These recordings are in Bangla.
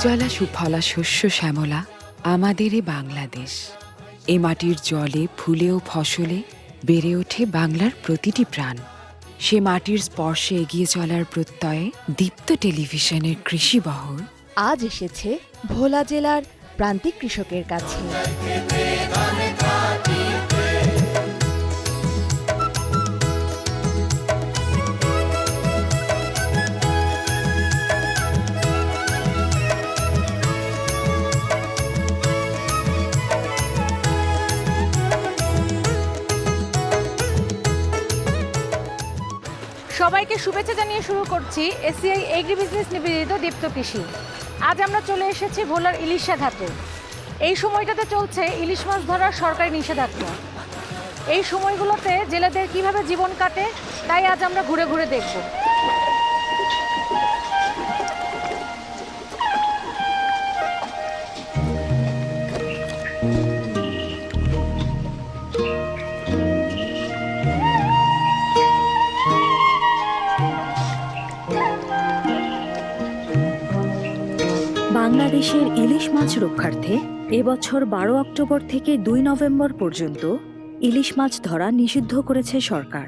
সুজলা সুফলা শস্য শ্যামলা আমাদের এ বাংলাদেশ। এ মাটির জলে ফুলে ও ফসলে বেড়ে ওঠে বাংলার প্রতিটি প্রাণ। সে মাটির স্পর্শে এগিয়ে চলার প্রত্যয়ে দীপ্ত টেলিভিশনের কৃষি বহর আজ এসেছে ভোলা জেলার প্রান্তিক কৃষকের কাছে। সবাইকে শুভেচ্ছা জানিয়ে শুরু করছি এসিআই এগ্রি বিজনেস নিবেদিত দীপ্ত কৃষি। আজ আমরা চলে এসেছি ভোলার ইলিশা ঘাটে। এই সময়টাতে চলছে ইলিশ মাছ ধরার সরকারি নিষেধাজ্ঞা। এই সময়গুলোতে জেলেদের কিভাবে জীবন কাটে তাই আজ আমরা ঘুরে ঘুরে দেখব। বাংলাদেশের ইলিশ মাছ রক্ষার্থে এবছর 12 অক্টোবর থেকে 2 নভেম্বর পর্যন্ত ইলিশ মাছ ধরা নিষিদ্ধ করেছে সরকার।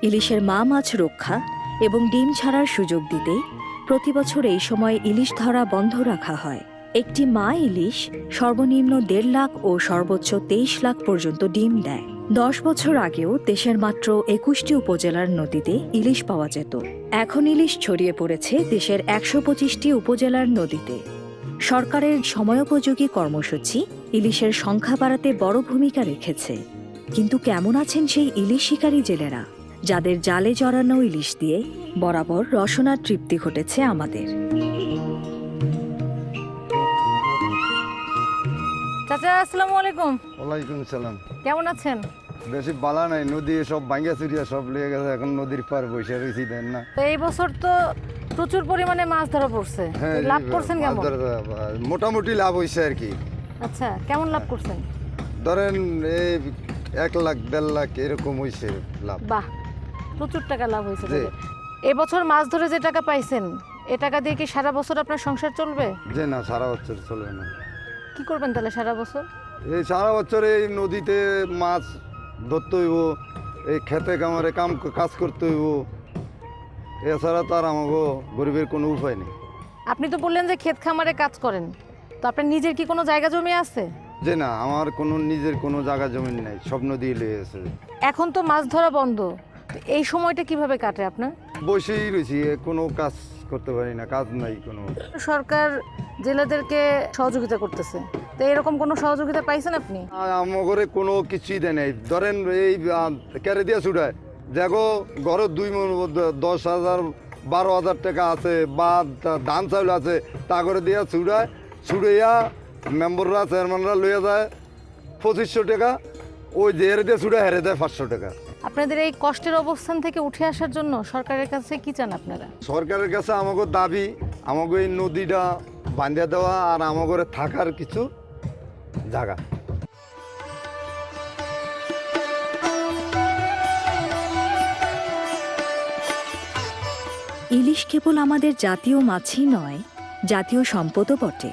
ইলিশের মা মাছ রক্ষা এবং ডিম ছাড়ার সুযোগ দিতে প্রতি বছর এই সময় ইলিশ ধরা বন্ধ রাখা হয়। একটি মা ইলিশ সর্বনিম্ন 1.5 লাখ ও সর্বোচ্চ 23 লাখ পর্যন্ত ডিম দেয়। 10 বছর আগেও দেশের মাত্র 21টি উপজেলার নদীতে ইলিশ পাওয়া যেত। এখন ইলিশ ছড়িয়ে পড়েছে দেশের 125টি উপজেলার নদীতে। সরকারের সময়োপযোগী কর্মসূচি ইলিশের সংখ্যা বাড়াতে বড় ভূমিকা রেখেছে। কিন্তু কেমন আছেন সেই ইলিশ শিকারী জেলেরা, যাদের জালে জড়ানো ইলিশ দিয়ে বরাবর রসনার তৃপ্তি ঘটেছে আমাদের? চাচা আসসালামু আলাইকুম। ওয়ালাইকুম সালাম। কেমন আছেন? বেশি বালা নাই, নদী সব ভাঙ্গা চুরিয়া সব লেগে গেছে, এখন নদীর পার বসে রয়েছি দেন না। তো এই বছর তো প্রচুর পরিমাণে মাছ ধরা পড়ছে, লাভ করছেন কেমন? মোটামুটি লাভ হয়েছে আর কি। আচ্ছা, কেমন লাভ করছেন? ধরেন এই 1 লাখ 1.5 লাখ এরকম হয়েছে লাভ। বাহ, প্রচুর টাকা লাভ হয়েছে। এবছর মাছ ধরে যে টাকা পাইছেন এ টাকা দিয়ে কি সারা বছর আপনার সংসার চলবে? যে না, সারা বছর চলবে না। কি করবেন তাহলে সারা বছর? এই সারা বছর এই নদীতে মাছ ধরতে হইব, এই খেতে কামারে কাজ করতে হইব, এছাড়া তার আমাকে গরিবের কোনো উপায় নেই। আপনি তো বললেন যে ক্ষেত খামারে কাজ করেন, তো আপনার নিজের কি কোনো জায়গা জমি আছে? যে না, আমার কোনো নিজের কোনো জায়গা জমি নাই, সব নদী লেগেছে। এখন তো মাছ ধরা বন্ধ, তো এই সময়টা কিভাবে কাটে আপনার? বসেই রয়েছি, কোনো কাজ করতে পারি না, কাজ নাই কোনো। সরকার জেলেদেরকে সহযোগিতা করতেছে, তো এরকম কোনো সহযোগিতা পাইছেন আপনি? আমার কোনো কিছুই দেয় নাই। ধরেন এই ক্যারে দিয়ে ছুটায়, দেখো ঘরে 10,000 12,000 টাকা আছে বা ধান চাউল আছে, তা করে দিয়ে ছুটাইয়া মেম্বাররা চেয়ারম্যানরা লইয়া যায় 2500 টাকা, ওই যে হেরে দিয়ে ছুটায় হেরে দেয় 500 টাকা। আপনাদের এই কষ্টের অবস্থান থেকে উঠে আসার জন্য সরকারের কাছে কি চান আপনারা? সরকারের কাছে আমাকে দাবি, আমাকে এই নদীটা বাঁধিয়ে দেওয়া আর আমাকে থাকার কিছু জায়গা। ইলিশ কেবল আমাদের জাতীয় মাছই নয়, জাতীয় সম্পদও বটে।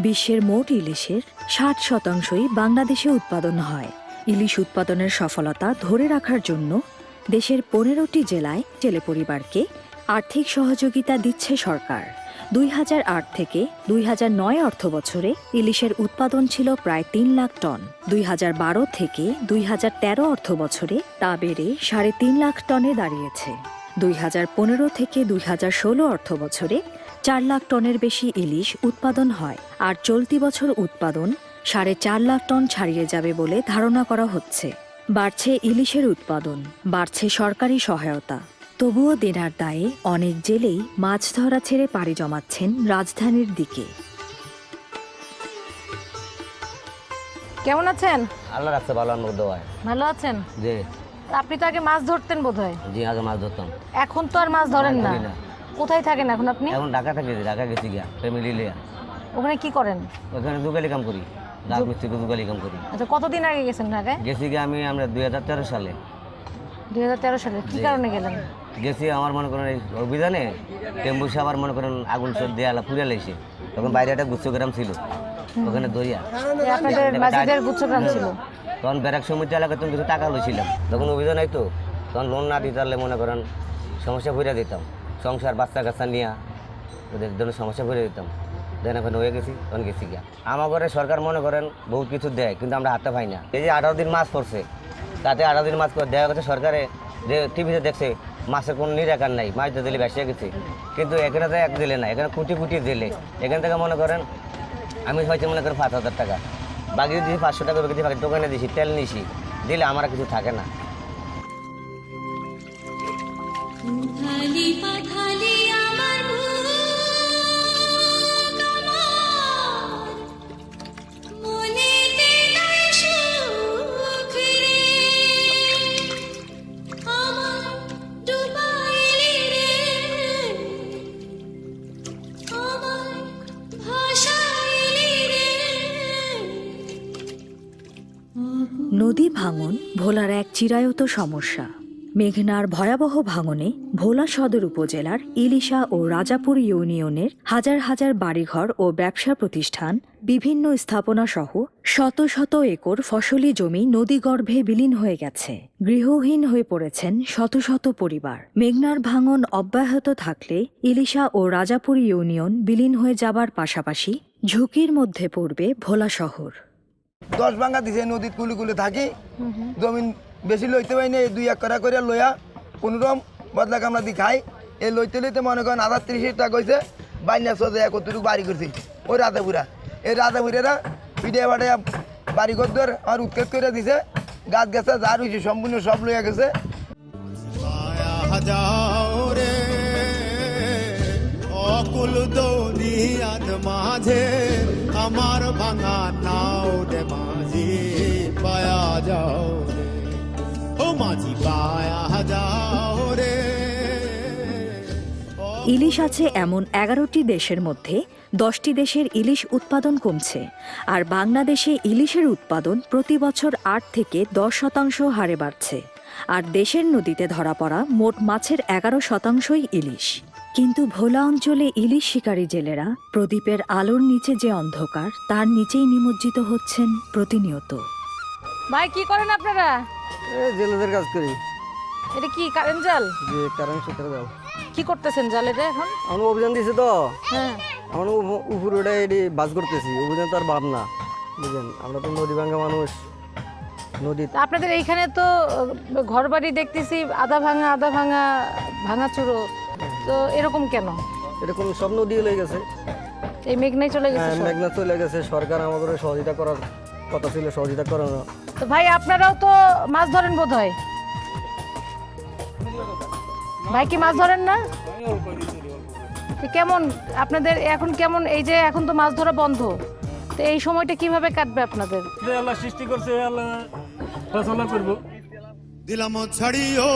বিশ্বের মোট ইলিশের 60% বাংলাদেশে উৎপাদন হয়। ইলিশ উৎপাদনের সফলতা ধরে রাখার জন্য দেশের 15টি জেলায় জেলে পরিবারকে আর্থিক সহযোগিতা দিচ্ছে সরকার। 2008 থেকে 2009 অর্থবছরে ইলিশের উৎপাদন ছিল প্রায় 3 লাখ টন। 2012 থেকে 2013 অর্থবছরে তা বেড়ে 3.5 লাখ টনে দাঁড়িয়েছে। 2015 থেকে 2016 অর্থবছরে 4 লাখ টনের বেশি ইলিশ উৎপাদন হয়, আর চলতি বছর উৎপাদন 4.5 লাখ টন ছাড়িয়ে যাবে বলে ধারণা করা হচ্ছে। বাড়ছে ইলিশের উৎপাদন, বাড়ছে সরকারি সহায়তা। তবুও দেনার দায়ে অনেক জেলেই মাছ ধরা ছেড়ে পাড়ি জমাচ্ছেন রাজধানীর দিকে। কেমন আছেন? আল্লাহ রাখছে ভালো, আনন্দ হয়। ভালো আছেন? জি। আপনি তো আগে মাছ ধরতেন বোধহয়? জি, আগে মাছ ধরতাম। এখন তো আর মাছ ধরেন না। কোথায় থাকেন এখন আপনি? এখন ঢাকা থাকি, ঢাকা গেছি গিয়া ফ্যামিলি লিয়া। ওখানে কি করেন? ওখানে দুগালি কাম করি, রাজমিস্ত্রি দুগালি কাম করি। আচ্ছা, কতদিন আগে গেছেন ঢাকায়? গেছি গিয়া আমরা 2013 সালে। 2013 সালে কি কারণে গেলেন? গেছি আমার মনে করেন এই অভিযানে টেম্বুসে আবার মনে করেন আগুন সব দেয়ালা পুড়ে লেগেছে। তখন বাইরে একটা গুচ্ছগ্রাম ছিল, ওখানে দরিয়া আপনাদের মাঝিদের গুচ্ছগ্রাম ছিল। তখন ব্যারাক সমিতি এলাকায় তুমি কিছু টাকা লইছিলাম, তখন অভিযান আইতো, তখন লোন না দিতে পারলে মনে করেন সমস্যা ভরে দিতাম, সংসার বাচ্চা কাচ্চা নিয়ে ওদের জন্য সমস্যা ভরে দিতাম। দেন এখন হয়ে গেছি, তখন গেছি গিয়া আমার ঘরে সরকার মনে করেন বহুত কিছু দেয়, কিন্তু আমরা হাতটা পাই না। এই যে 18 দিন মাছ পড়ছে, তাতে 18 দিন মাছ দেওয়া গেছে সরকারে, যে টিভিতে দেখছে মাছের কোনো নিরাকার নাই, মাছ তো দিলে বেসে গেছে, কিন্তু এখানে তো এক দিলে না, এখানে কোটি কোটি দিলে। এখান থেকে মনে করেন আমি হয়তো মনে করেন 5,000 টাকা বাকি দিয়েছি, 500 টাকা বাকি দিয়ে দোকানে দিয়েছি, তেল নিয়েছি, দিলে আমার আর কিছু থাকে না। উথালি পাথালি আমার বুক আমার, মনেতে নাই সুখ রে, আমার ডুবাইলি রে, আমার ভাসাইলি রে। নদী ভাঙন ভোলার এক চিরায়ত সমস্যা। মেঘনার ভয়াবহ ভাঙনে ভোলা সদর উপজেলার ইলিশা ও রাজাপুর ইউনিয়নের হাজার হাজার বাড়িঘর ও ব্যবসা প্রতিষ্ঠান, বিভিন্ন স্থাপনা সহ শত শত একর ফসলি জমি নদীগর্ভে বিলীন হয়ে গেছে। গৃহহীন হয়ে পড়েছেন শত শত পরিবার। মেঘনার ভাঙন অব্যাহত থাকলে ইলিশা ও রাজাপুর ইউনিয়ন বিলীন হয়ে যাবার পাশাপাশি ঝুঁকির মধ্যে পড়বে ভোলা শহর। 10 ভাঙা দিছে, নদীর কুলি কুলি থাকি, জমিন বেশি লইতে পারি না, এই 2 একর করে লইয়া কোনোরকম বদলা কামলা দি খাই। এই লইতে লইতে মনে করেন 30 টাকা হয়েছে, বাইনা সোজা কতটুকু বাড়ি করছি ওই রাধাপুরা। এই রাধাপুরেরা পিঠে বাটে বাড়ি ঘর আর উৎকেত করে দিছে, গাছ গাছা যা রয়েছে সম্পূর্ণ সব লইয়া গেছে। অকুল দুনিয়ার মাঝে আমার ভাঙা নাও রে মাঝি, পায়া যাও রে, ও মাঝি পায়া যাও রে। ইলিশ আছে এমন 11টি দেশের মধ্যে 10টি দেশের ইলিশ উৎপাদন কমছে, আর বাংলাদেশে ইলিশের উৎপাদন প্রতি বছর 8 থেকে 10% হারে বাড়ছে। আর দেশের নদীতে ধরা পড়া মোট মাছের 11%ই ইলিশ। কিন্তু ভোলা অঞ্চলে ইলিশ শিকারী জেলেরা প্রদীপের আলোর নিচে যে অন্ধকার, তার নিচেই নিমজ্জিত হচ্ছেন প্রতিনিয়ত। ভাই কি করেন আপনারা? জেলেদের কাজ করি, এটা কি কারেন্ট জাল? যে কারণ সূত্রে যাও কি করতেছেন জালেতে এখন? আমরা অভিযান দিছে তো, হ্যাঁ, আমরা উপরে ওটা এটি বাস করতেছি, অভিযান তো আর ভাব না, বুঝলেন, আমরা তো নদী ভাঙ্গা মানুষ। নদী তা আপনাদের এইখানে তো ঘরবাড়ি দেখতেছি আধা ভাঙা ভাঙাচুরো, তো এরকম কেন? এরকম সব নদী হয়ে গেছে, এই মেঘনাই চলে গেছে সব। মেঘনা চলে গেছে, সরকার আমাদের সহযোগিতা করার কথা ছিল, সহযোগিতা করে না। তো ভাই আপনারাও তো মাছ ধরেন বোধহয়, ভাই কি মাছ ধরেন না? তো কেমন আপনাদের এখন, কেমন এই যে এখন তো মাছ ধরা বন্ধ, তো এই সময়টা কিভাবে কাটবে আপনাদের? আল্লাহ সৃষ্টি করছে, আল্লাহ ফসল করবো। দিলাম ছাড়িও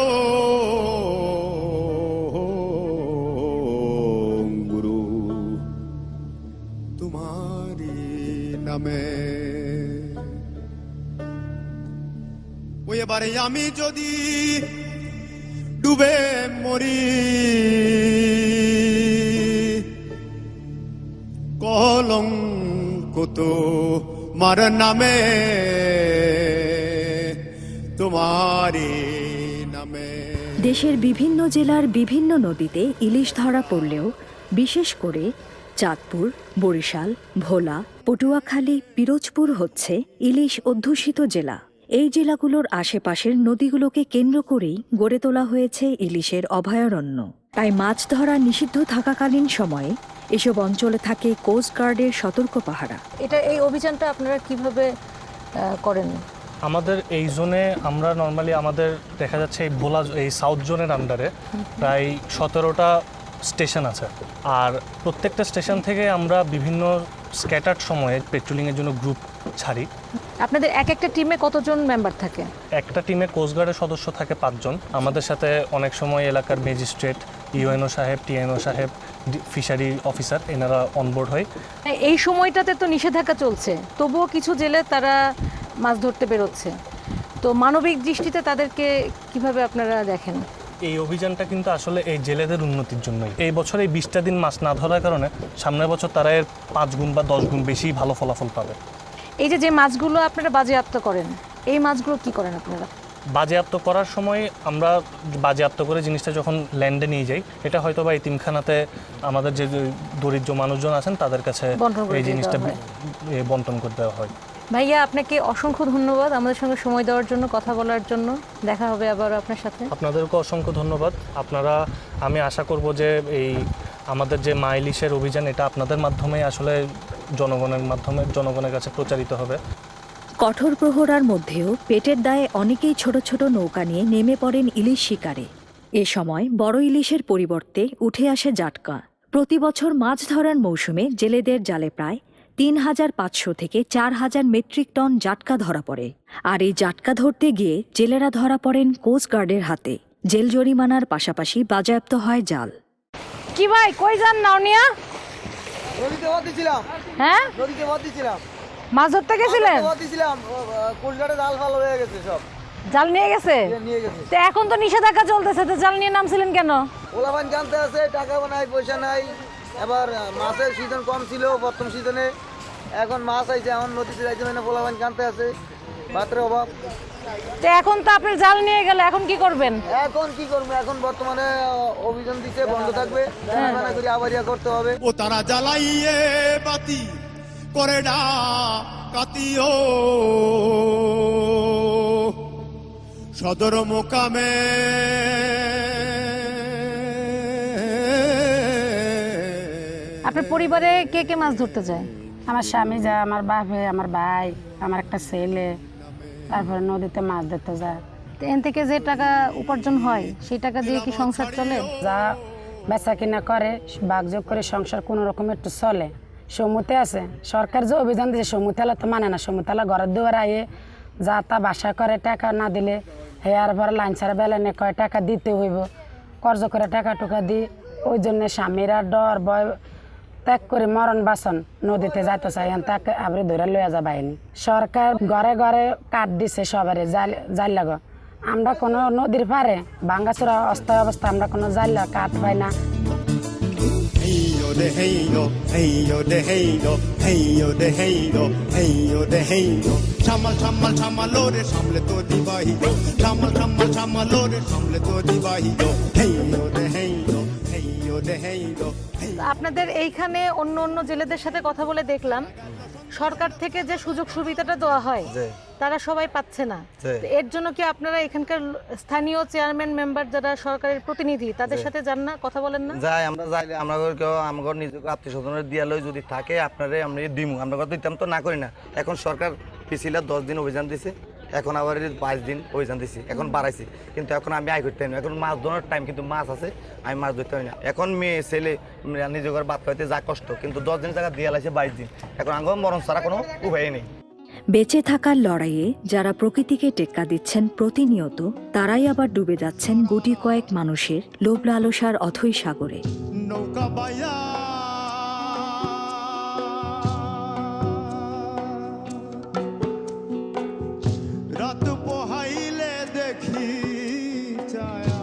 গুরু তোমারি নামে, ওই এবারে আমি যদি ডুবে মরি, কলঙ্ক তো মার নামে, তোমারি নামে। দেশের বিভিন্ন জেলার বিভিন্ন নদীতে ইলিশ ধরা পড়লেও বিশেষ করে চাঁদপুর, বরিশাল, ভোলা, পটুয়াখালী, পিরোজপুর হচ্ছে ইলিশ অধ্যুষিত জেলা। এই জেলাগুলোর আশেপাশের নদীগুলোকে কেন্দ্র করেই গড়ে তোলা হয়েছে ইলিশের অভয়ারণ্য। তাই মাছ ধরা নিষিদ্ধ থাকাকালীন সময়ে এসব অঞ্চলে থাকে কোস্ট গার্ডের সতর্ক পাহারা। এটা এই অভিযানটা আপনারা কিভাবে করেন? আমাদের এই জোনে আমরা নর্মালি আমাদের দেখা যাচ্ছে এই ভোলা এই সাউথ জোনের আন্ডারে প্রায় 17টা স্টেশন আছে, আর প্রত্যেকটা স্টেশন থেকে আমরা বিভিন্ন স্ক্যাটার্ড সময়ে পেট্রোলিংয়ের জন্য গ্রুপ ছাড়ি। আপনাদের এক একটা টিমে কতজন মেম্বার থাকে? একটা টিমে কোস্টগার্ডের সদস্য থাকে 5 জন। আমাদের সাথে অনেক সময় এলাকার ম্যাজিস্ট্রেট, ইউএনও সাহেব, টিএনও সাহেব, ফিশারি অফিসার এনারা অনবোর্ড হয়। এই সময়টাতে তো নিষেধাজ্ঞা চলছে, তবুও কিছু জেলে তারা মাছ ধরতে বেরোচ্ছে, তো মানবিক দৃষ্টিতে তাদেরকে কিভাবে আপনারা দেখেন? এই অভিযানটা কিন্তু আসলে এই জেলেদের উন্নতির জন্যই। এই বছর এই 20টা দিন মাছ না ধরার কারণে সামনের বছর তারা এর 5 গুণ বা 10 গুণ বেশি ভালো ফলাফল পাবে। এই যে মাছগুলো আপনারা বাজেয়াপ্ত করেন, এই মাছগুলো কি করেন আপনারা? বাজেয়াপ্ত করার সময় আমরা বাজেয়াপ্ত করে জিনিসটা যখন ল্যান্ডে নিয়ে যাই, এটা হয়তো বা এতিমখানাতে আমাদের যে দরিদ্র মানুষজন আছেন তাদের কাছে বন্টন করে এই জিনিসটা দেওয়া বন্টন করে দেওয়া হয়। ভাইয়া, আপনাকে অসংখ্য ধন্যবাদ আমাদের সঙ্গে সময় দেওয়ার জন্য, কথা বলার জন্য। দেখা হবে আবার আপনার সাথে। আপনাদেরকে অসংখ্য ধন্যবাদ। আমি আশা করব যে এই আমাদের যে মা ইলিশের অভিযান, এটা আপনাদের মাধ্যমেই আসলে জনগণের কাছে প্রচারিত হবে। কঠোর প্রহরার মধ্যেও পেটের দায়ে অনেকেই ছোট ছোট নৌকা নিয়ে নেমে পড়েন ইলিশ শিকারে। এ সময় বড় ইলিশের পরিবর্তে উঠে আসে জাটকা। প্রতি বছর মাছ ধরার মৌসুমে জেলেদের জালে প্রায় 3,500 থেকে 4,000 মেট্রিক টন জাটকা ধরা পড়ে। আর এই জাটকা ধরতে গিয়ে জেলেরা ধরা পড়েন কোস্টগার্ডের হাতে। জেল জরিমানার পাশাপাশি বাজেয়াপ্ত হয় জাল। কি ভাই, কই যান নাওনিয়া? নদীতে বাদ দিছিলাম, হ্যাঁ, নদীতে বাদ দিছিলাম, মাছ ধরতে গেছিলেন? বাদ দিছিলাম, কোলঘাটে জাল ফাল হয়ে গেছে, সব জাল নিয়ে গেছে? নিয়ে গেছে। তো এখন তো নিষেধাজ্ঞা চলতেছে, তো জাল নিয়ে নামছিলেন কেন? ওলাবান জানতে আছে, টাকা নাই, পয়সা নাই। এবার মাছের সিজন কম ছিল প্রথম সিজনে, এখন মাছ আইছে, এখন নদীতে যাইতে হয় না, পোলাবান জানতে আছে, ভাতের অভাব। তো এখন তো আপনি জাল নিয়ে গেলে, এখন কি করবেন? এখন কি করবো, এখন বর্তমানে অভিযান দিতে বন্ধ থাকবে, রান্না করে আবার ইয়া করতে হবে। ও তারা জ্বালাইয়ে বাতি করে কাতিও সদর মোকামে আপনার পরিবারে কে কে মাছ ধরতে যায়? আমার স্বামী যায়, আমার বাপে, আমার ভাই, আমার একটা ছেলে, তারপরে নদীতে মাছ ধরতে যায়। তো এন থেকে যে টাকা উপার্জন হয়, সেই টাকা দিয়ে কি সংসার চলে? যা বেচা কিনা করে, বাগযোগ করে সংসার কোনো রকম একটু চলে। সমুতে আছে, সরকার যে অভিযান দিয়েছে, সমুতেলা তো মানে না। সমুতেলা ঘরের দুয়ার আইয়ে যা তা বাসা করে, টাকা না দিলে হেয়ার পরে লাইন ছাড়া বেলানে কয় টাকা দিতে হইব, কর্জ করে টাকা টুকা দিই। ওই জন্য স্বামীরা ডর ভয় ত্যাগ করে মরণ বাসন নদীতে যাইতে চাই, তাকে আবরি ধরে লইয়া যাবাইনি। সরকার ঘরে ঘরে কাঠ দিছে সবারে, জাল লাগো। আমরা কোনো নদীর পারে ভাঙ্গাচোরা অস্থায়ী অবস্থা, আমরা কোনো জাল কাঠ পাই না। হেইও দে হেইও, হেইও দে হেইও, হেইও দে হেইও, হেইও দে হেইও। ছামাল ছামাল ছামালো রে সামলে তো দিবাহিও, ছামাল ছামাল ছামালো রে সামলে তো দিবাহিও। হেইও দে হেইও, হেইও দে হেইও। আপনাদের এইখানে অন্য অন্য জেলেদের সাথে কথা বলে দেখলাম, সরকার থেকে যে সুযোগ সুবিধাটা দেওয়া হয় তারা সবাই পাচ্ছে না। তো এর জন্য কি আপনারা এখানকার স্থানীয় চেয়ারম্যান মেম্বার যারা সরকারের প্রতিনিধি, তাদের সাথে যান না, কথা বলেন না? যাই, আমরা যাইলে আমরা কেউ আমার নিজেকে আত্মীয় স্বজনের দিয়ালয় যদি থাকে আপনারে আমরা দিমু, আমরা কথা দিতাম তো না করি না। এখন সরকার পিছিলা 10 দিন অভিযান দিছে, এখন আবার 5 দিন অভিযান দিছি, এখন বাড়াইছি। কিন্তু এখন আমি আয় করতে না, এখন মাছ ধরার টাইম, কিন্তু মাছ আছে, আমি মাছ ধরতে হয় না। এখন মেয়ে ছেলে নিজে ঘর বাদ পাইতে যা কষ্ট, কিন্তু 10 দিন জায়গা দিয়ে লাইছে 22 দিন, এখন আঙ্গ মরণ ছাড়া কোনো উপায় নেই। বেঁচে থাকার লড়াইয়ে যারা প্রকৃতিকে টেক্কা দিচ্ছেন প্রতিনিয়ত, তারাই আবার ডুবে যাচ্ছেন গুটি কয়েক মানুষের লোভ লালসার অথৈ সাগরে। নৌকা বাইয়া রাত পোহাইলে দেখি ছায়া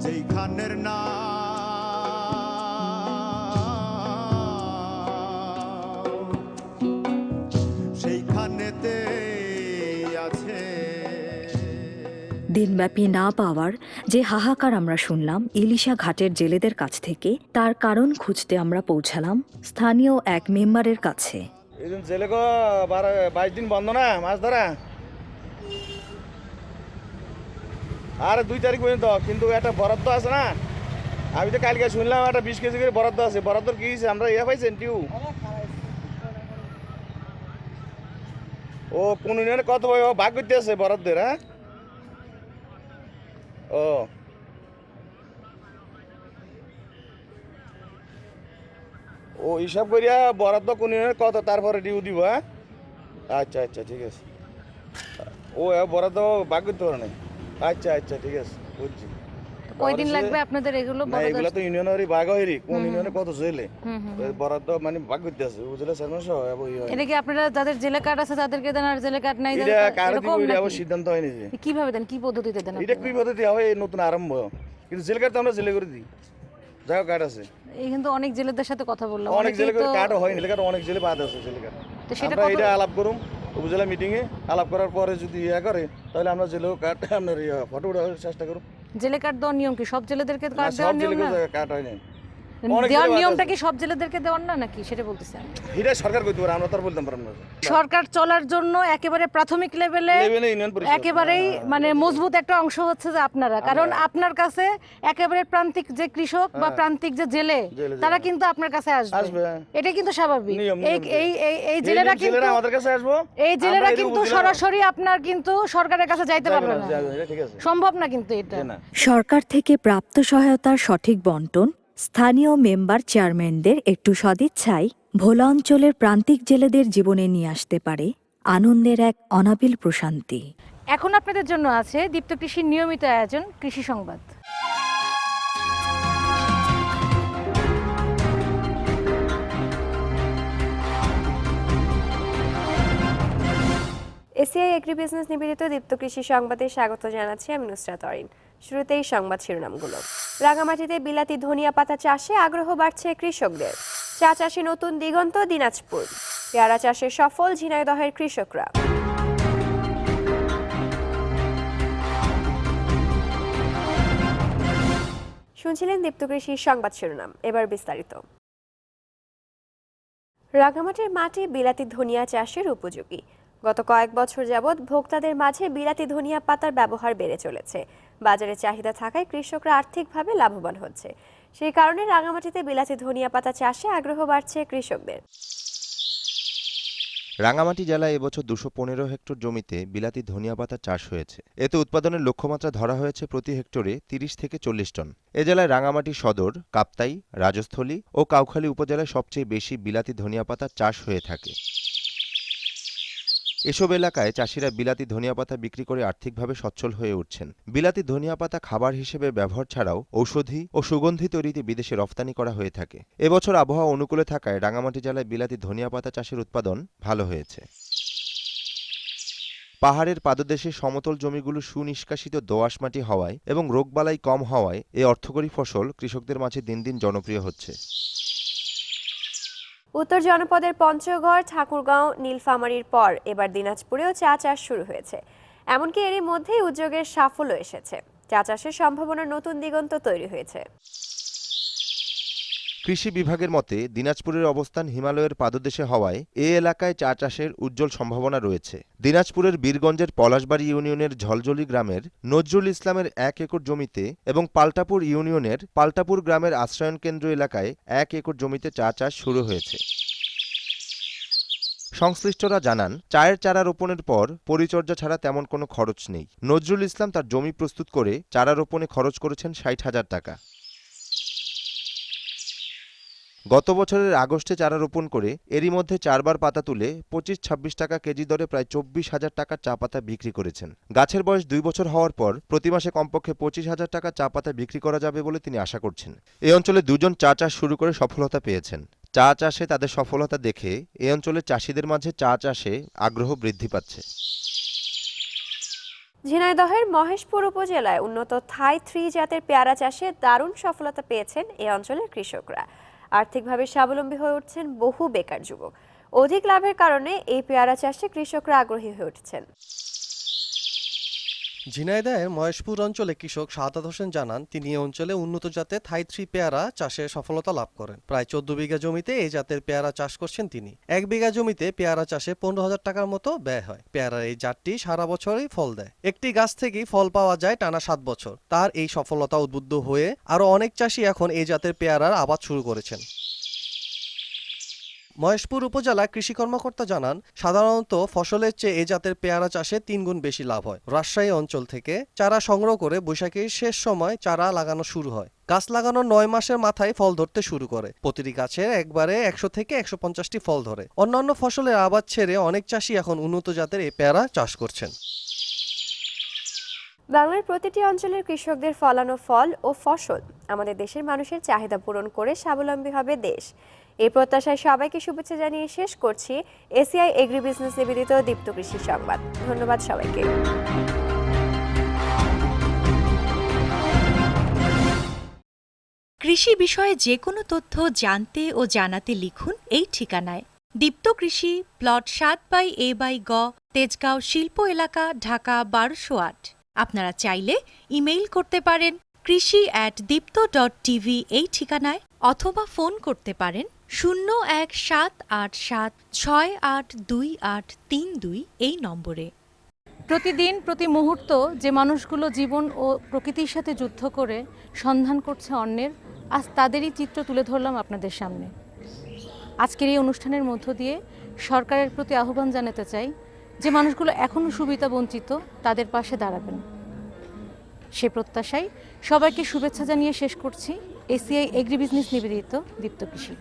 যেইখানের না সেইখানেতে আছে। দিনব্যাপী না পাওয়ার যে হাহাকার আমরা শুনলাম ইলিশা ঘাটের জেলেদের কাছ থেকে, তার কারণ খুঁজতে আমরা পৌঁছালাম স্থানীয় এক মেম্বারের কাছে। এই জেলে 22 দিন বন্ধ না মাছ ধরা, আর 2 তারিখ পর্যন্ত, কিন্তু একটা বরাদ্দ আছে না। আমি তো কালকে শুনলাম একটা 20 কেজি করে বরাদ্দ আছে। বরাদ্দ কি আমরা পাইছেন টিউ? ও কোন ইউনিয়নে কত ভাগ করতে আছে বরাদ্দের? হ্যাঁ, ও হিসাব করিয়া বরাদ্দ কোন ইউনিয়নের কত, তারপরে ডিউ দিব। হ্যাঁ, আচ্ছা আচ্ছা ঠিক আছে। ও বরাদ্দ ভাগ করতে পারে নাই। আচ্ছা আচ্ছা ঠিক আছে, বুঝছি। কয়দিন লাগবে আপনাদের এগুলো না এগুলো তো ইউনিয়নেরই ভাগ হয়রি কোন ইউনিয়নে কত জেলে হুম। বরাদ্দ মানে ভাগ করতে আছে উপজেলা চেয়ারম্যান সহ এটা কি আপনারা যাদের জেলে কার্ড আছে তাদেরকে দেন আর জেলে কার্ড নাই এটা কার দিব এটা আবার সিদ্ধান্ত হয়নি যে কিভাবে দেন কি পদ্ধতিতে দেন এটা কি পদ্ধতি হবে এই নতুন আরম্ভ কিন্তু জেল কার্ড তো আমরা জেলে করে দিই যাও কার্ড আছে এই কিন্তু অনেক জেলেদের সাথে কথা বললাম অনেক জেলে করে কার্ড হয়নি জেলে কার্ড অনেক জেলে বাদ আছে জেলে কার্ড তো সেটা আমরা এটা আলাপ করুম উপজেলা মিটিং এ আলাপ করার পরে যদি করে তাহলে আমরা জেলেও কার্ড আপনার ফটো উঠানোর চেষ্টা করব জেলে কার্ড দেওয়ার নিয়ম কি সব জেলেদেরকে কার্ড সব দেওয়ার নিয়ম জেলে না কার্ড হয় না দেওয়ার নিয়মটা কি সব জেলেদেরকে দেওয়ার না নাকি সেটা বলতেছি আমি এটা সরকার করতে পারে আমরা তো আর বলতাম পারব না সরকার চলার জন্য একেবারে প্রাথমিক লেভেলে ইউনিয়ন পরিষদ একেবারেই মানে মজবুত একটা অংশ হচ্ছে যে আপনারা কারণ আপনার কাছে একেবারে প্রান্তিক যে কৃষক বা প্রান্তিক যে জেলে তারা কিন্তু আপনার কাছে আসবে এটা কিন্তু স্বাভাবিক এই এই এই জেলেরা কিন্তু আমাদের কাছে আসবো এই জেলেরা কিন্তু সরাসরি আপনার কিন্তু সরকারের কাছে যাইতে পারবে না ঠিক আছে সম্ভব না কিন্তু এটা সরকার থেকে প্রাপ্ত সহায়তার সঠিক বন্টন, স্থানীয় মেম্বার চেয়ারম্যানদের একটু সদিচ্ছায় ভোলা অঞ্চলের প্রান্তিক জেলেদের জীবনে নিয়ে আসতে পারে আনন্দের এক অনাবিল প্রশান্তি। এখন আপনাদের জন্য আছে দীপ্ত কৃষির নিয়মিত আয়োজন কৃষি সংবাদ। এসিআই এগ্রি বিজনেস নিবেদিত দীপ্ত কৃষি সংবাদে স্বাগত জানাচ্ছি আমি নুসরাত অরিন। শুরুতেই সংবাদ শিরোনামগুলো। রাঙামাটিতে বিলাতি ধনিয়া পাতা চাষে আগ্রহ বাড়ছে কৃষকদের। চা চাষে নতুন দিগন্ত দিনাজপুর। পেয়ারা চাষে সফল ঝিনাইদহের কৃষকরা। শুনছিলেন দীপ্ত কৃষির সংবাদ শিরোনাম, এবার বিস্তারিত। রাঙামাটির মাটি বিলাতি ধনিয়া চাষের উপযোগী। গত কয়েক বছর যাবৎ ভোক্তাদের মাঝে বিলাতি ধনিয়া পাতার ব্যবহার বেড়ে চলেছে। বাজারে চাহিদা থাকায় কৃষকরা আর্থিকভাবে লাভবান হচ্ছে। সেই কারণে রাঙামাটিতে বিলাতি ধনিয়া পাতা চাষে আগ্রহ বাড়ছে কৃষকদের। রাঙামাটি জেলায় এবছর 215 হেক্টর জমিতে বিলাতি ধনিয়া পাতা চাষ হয়েছে। এতে উৎপাদনের লক্ষ্যমাত্রা ধরা হয়েছে প্রতি হেক্টরে 30 থেকে 40 টন। এ জেলায় রাঙামাটি সদর, কাপ্তাই, রাজস্থলী ও কাউখালী উপজেলায় সবচেয়ে বেশি বিলাতি ধনিয়া পাতা চাষ হয়ে থাকে। এসব এলাকায় চাষিরা বিলাতি ধনিয়া পাতা বিক্রি করে আর্থিকভাবে সচ্ছল হয়ে উঠছেন। বিলাতি ধনিয়া পাতা খাবার হিসেবে ব্যবহার ছাড়াও ঔষধি ও সুগন্ধি তৈরিতে বিদেশে রফতানি করা হয়ে থাকে। এবছর আবহাওয়া অনুকূলে থাকায় রাঙামাটি জেলায় বিলাতি ধনিয়া পাতা চাষের উৎপাদন ভালো হয়েছে। পাহাড়ের পাদদেশে সমতল জমিগুলো সুনিষ্কাশিত দোআঁশ মাটি হওয়ায় এবং রোগবালাই কম হওয়ায় এ অর্থকরী ফসল কৃষকদের মাঝে দিন দিন জনপ্রিয় হচ্ছে। উত্তর জনপদের পঞ্চগড়, ঠাকুরগাঁও, নীলফামারীর পর এবার দিনাজপুরেও চা চাষ শুরু হয়েছে। এমনকি এরই মধ্যেই উদ্যোগের সাফল্য এসেছে। চা চাষের সম্ভাবনার নতুন দিগন্ত তৈরি হয়েছে। কৃষি বিভাগের মতে দিনাজপুরের অবস্থান হিমালয়ের পাদদেশে হওয়ায় এ এলাকায় চা চাষের উজ্জ্বল সম্ভাবনা রয়েছে। দিনাজপুরের বীরগঞ্জের পলাশবাড়ি ইউনিয়নের ঝলঝলি গ্রামের নজরুল ইসলামের 1 একর জমিতে এবং পাল্টাপুর ইউনিয়নের পাল্টাপুর গ্রামের আশ্রয়ন কেন্দ্র এলাকায় 1 একর জমিতে চা চাষ শুরু হয়েছে। সংশ্লিষ্টরা জানান, চায়ের চারা রোপণের পর পরিচর্যা ছাড়া তেমন কোনো খরচ নেই। নজরুল ইসলাম তার জমি প্রস্তুত করে চারা রোপণে খরচ করেছেন 60,000 টাকা। গত বছরের আগস্টে চারা রোপণ করে এরই মধ্যে 4 বার পাতা তুলে 25-26 টাকা কেজি দরে প্রায় 24,000 টাকার চা পাতা বিক্রি করেছেন। গাছের বয়স 2 বছর হওয়ার পর প্রতি মাসে কমপক্ষে 25,000 টাকা চা পাতা বিক্রি করা যাবে বলে তিনি আশা করছেন। এই অঞ্চলে 2 জন চা চাষ শুরু করে সফলতা পেয়েছেন। চা চাষে তাদের সফলতা দেখে এই অঞ্চলের চাষিদের মাঝে চা চাষে আগ্রহ বৃদ্ধি পাচ্ছে। ঝিনাইদহের মহেশপুর উপজেলায় উন্নত থাই 3 জাতের পেয়ারা চাষে দারুণ সফলতা পেয়েছেন এই অঞ্চলের কৃষকরা। আর্থিকভাবে স্বাবলম্বী হয়ে উঠছেন বহু বেকার যুবক। অধিক লাভের কারণে এই পেয়ারা চাষে কৃষকরা আগ্রহী হয়ে উঠছেন। ঝিনাইদহের মহেশপুর অঞ্চলে কৃষক শাহাদাত হোসেন জানান, তিনি এই অঞ্চলে উন্নত জাতের থাই 3 পেয়ারা চাষে সফলতা লাভ করেন। প্রায় 14 বিঘা জমিতে এই জাতের পেয়ারা চাষ করছেন তিনি। 1 বিঘা জমিতে পেয়ারা চাষে 15,000 টাকার মতো ব্যয় হয়। পেয়ারার এই জাতটি সারা বছরই ফল দেয়। একটি গাছ থেকেই ফল পাওয়া যায় টানা 7 বছর। তার এই সফলতা উদ্বুদ্ধ হয়ে আরও অনেক চাষি এখন এই জাতের পেয়ারার আবাদ শুরু করেছেন। মহেশপুর উপজেলা কৃষি কর্মকর্তা জানান, সাধারণত ফসলের চেয়ে এ জাতের পেয়ারা চাষে 3 গুণ বেশি লাভ হয়। রাজশাহী অঞ্চল থেকে চারা সংগ্রহ করে বৈশাখীর শেষ সময় চারা লাগানো শুরু হয়। গাছ লাগানোর 9 মাসের মাথায় ফল ধরতে শুরু করে। প্রতিটি গাছে একবারে 100 থেকে 150টি ফল ধরে। অন্যান্য ফসলের আবাদ ছেড়ে অনেক চাষি এখন উন্নত জাতের এই পেয়ারা চাষ করছেন। বাংলার প্রতিটি অঞ্চলের কৃষকদের ফলানো ফল ও ফসল আমাদের দেশের মানুষের চাহিদা পূরণ করে স্বাবলম্বী হবে দেশ। এই প্রত্যাশায় সবাইকে শুভেচ্ছা জানিয়ে শেষ করছি এসিআই এগ্রি বিজনেস নিবেদিত দীপ্ত কৃষি সংবাদ। ধন্যবাদ সবাইকে। কৃষি বিষয়ে যে কোনো তথ্য জানতে ও জানাতে লিখুন এই ঠিকানায়। দীপ্ত কৃষি, প্লট 7/A/গ, তেজগাঁও শিল্প এলাকা, ঢাকা 1208। আপনারা চাইলে ইমেইল করতে পারেন krishi@dipto.tv এই ঠিকানায়, অথবা ফোন করতে পারেন 017786828232 এই নম্বরে। প্রতিদিন প্রতি মুহূর্ত যে মানুষগুলো জীবন ও প্রকৃতির সাথে যুদ্ধ করে সন্ধান করছে অন্যের, আজ তাদেরই চিত্র তুলে ধরলাম আপনাদের সামনে। আজকের এই অনুষ্ঠানের মধ্য দিয়ে সরকারের প্রতি আহ্বান জানাতে চাই যে মানুষগুলো এখনও সুবিধা বঞ্চিত, তাদের পাশে দাঁড়াবেন। সে প্রত্যাশায় সবাইকে শুভেচ্ছা জানিয়ে শেষ করছি এসিআই এগ্রি বিজনেস নিবেদিত দীপ্ত কৃষি।